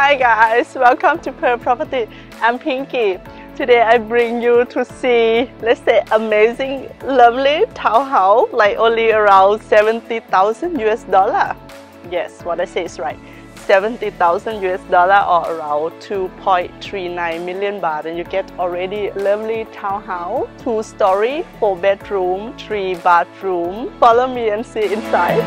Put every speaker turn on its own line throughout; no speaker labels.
Hi guys, welcome to Pearl Property. I'm Pinky. Today I bring you to see, let's say, amazing, lovely townhouse, like only around 70,000 US dollar. Yes, what I say is right. 70,000 US dollar or around 2.39 million baht, and you get already lovely townhouse, 2-story, 4 bedroom, 3 bathroom. Follow me and see inside.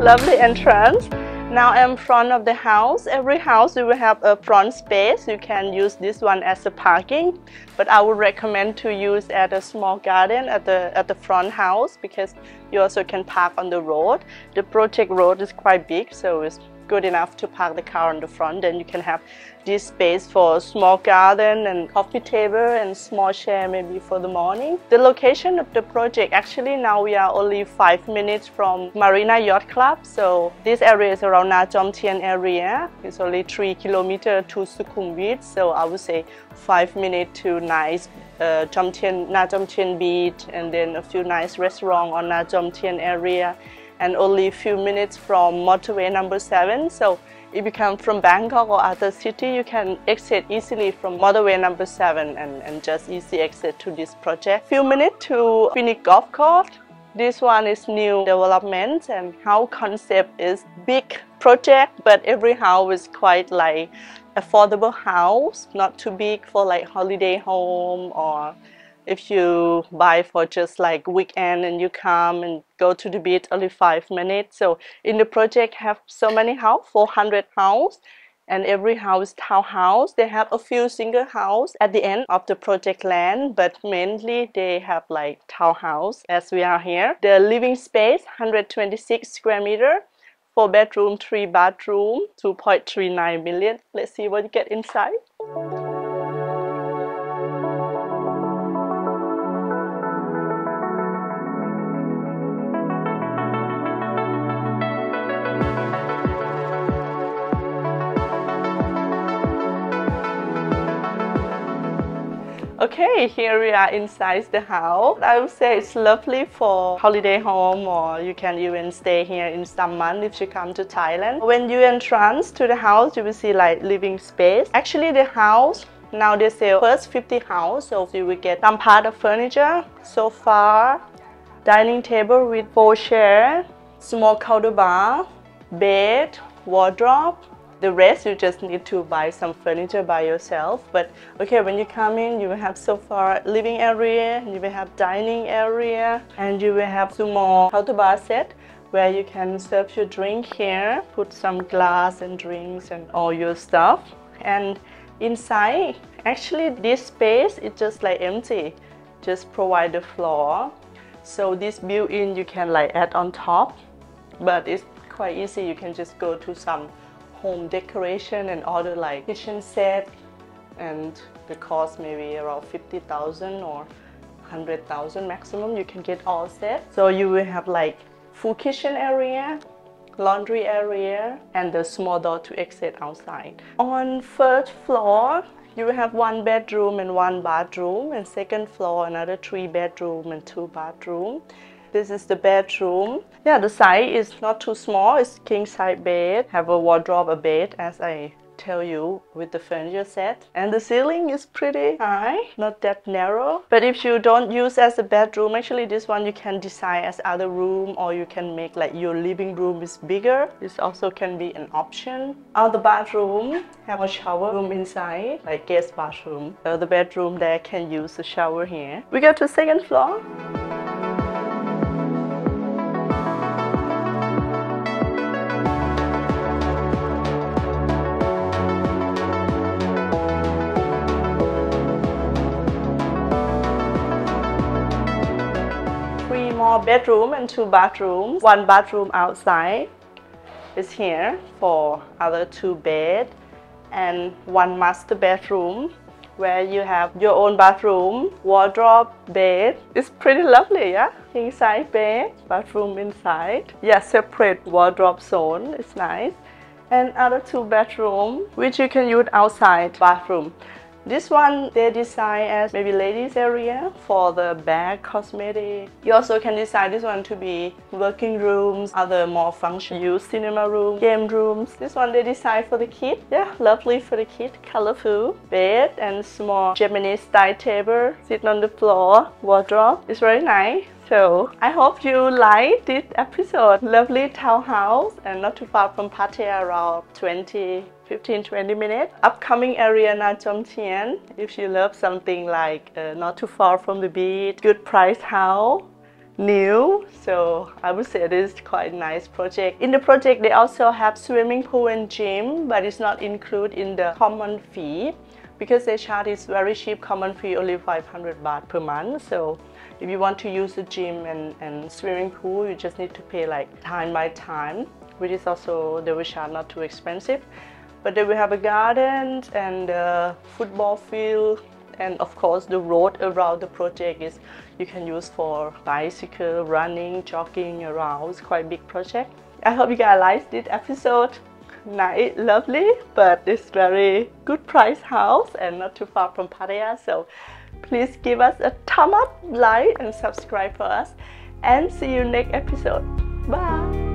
Lovely entrance. Now I'm in front of the house. Every house you will have a front space. You can use this one as a parking, but I would recommend to use at a small garden at the front house, because you also can park on the road. The project road is quite big, so it's good enough to park the car on the front. Then you can have this space for a small garden and coffee table and small chair maybe for the morning. The location of the project, actually now we are only 5 minutes from Marina Yacht Club. So this area is around Na Jom Tien area. It's only 3 kilometers to Sukhumvit. So I would say 5 minutes to nice Na Jom Tien beach, and then a few nice restaurants on Na Jom Tien area, and only a few minutes from motorway number 7. So if you come from Bangkok or other city, you can exit easily from motorway number 7 and just easy exit to this project. Few minutes to Phoenix Golf Course. This one is new development, and house concept is big project, but every house is quite like affordable house, not too big for like holiday home, or if you buy for just like weekend and you come and go to the beach only 5 minutes. So in the project have so many house, 400 house, and every house townhouse. They have a few single house at the end of the project land, but mainly they have like townhouse as we are here. The living space 126 square meter, 4 bedroom, 3 bathroom, 2.39 million. Let's see what you get inside. Okay, here we are inside the house. I would say it's lovely for holiday home, or you can even stay here in some month if you come to Thailand. When you entrance to the house, you will see like living space. Actually the house, now they sell first 50 house, so you will get some part of furniture, sofa, dining table with 4 chairs, small counter bar, bed, wardrobe. The rest you just need to buy some furniture by yourself. But okay, when you come in, you will have sofa, living area, you will have dining area, and you will have small counter bar set where you can serve your drink here, put some glass and drinks and all your stuff. And inside, actually this space is just like empty, just provide the floor. So this built-in you can like add on top, but it's quite easy. You can just go to some home decoration and order like kitchen set, and the cost maybe around 50,000 or 100,000 maximum. You can get all set. So you will have like full kitchen area, laundry area, and the small door to exit outside. On first floor, you will have 1 bedroom and 1 bathroom, and second floor another 3 bedroom and 2 bathroom. This is the bedroom. Yeah, the size is not too small. It's king size bed. Have a wardrobe, a bed, as I tell you, with the furniture set. And the ceiling is pretty high, not that narrow. But if you don't use as a bedroom, actually this one you can design as other room, or you can make like your living room is bigger. This also can be an option. On the bathroom, have a shower room inside, like guest bathroom. So the bedroom there can use the shower here. We go to second floor. More bedroom and 2 bathrooms. 1 bathroom outside is here for other 2 bed, and 1 master bedroom where you have your own bathroom, wardrobe, bed. It's pretty lovely, yeah? King size bed, bathroom inside. Yeah, separate wardrobe zone. It's nice. And other 2 bedroom which you can use outside bathroom. This one they design as maybe ladies area for the bag, cosmetic. You also can design this one to be working rooms, other more function use, cinema room, game rooms. This one they design for the kid. Yeah, lovely for the kid, colorful. Bed and small Japanese style table, sit on the floor, wardrobe. It's very nice. So I hope you like this episode. Lovely townhouse and not too far from Pattaya, around 15-20 minutes. Upcoming area Nam Chom Tien. If you love something like not too far from the beach, good price house, new. So I would say this is quite a nice project. In the project they also have swimming pool and gym, but it's not included in the common fee because they charge is very cheap. Common fee only 500 baht per month. So if you want to use the gym and swimming pool, you just need to pay like time by time, which is also they will charge not too expensive. But they will have a garden and a football field, and of course the road around the project is you can use for bicycle, running, jogging around. It's quite a big project. I hope you guys like this episode. Nice, lovely, but it's very good price house and not too far from Pattaya. So please give us a thumb up, like and subscribe for us, and see you next episode. Bye.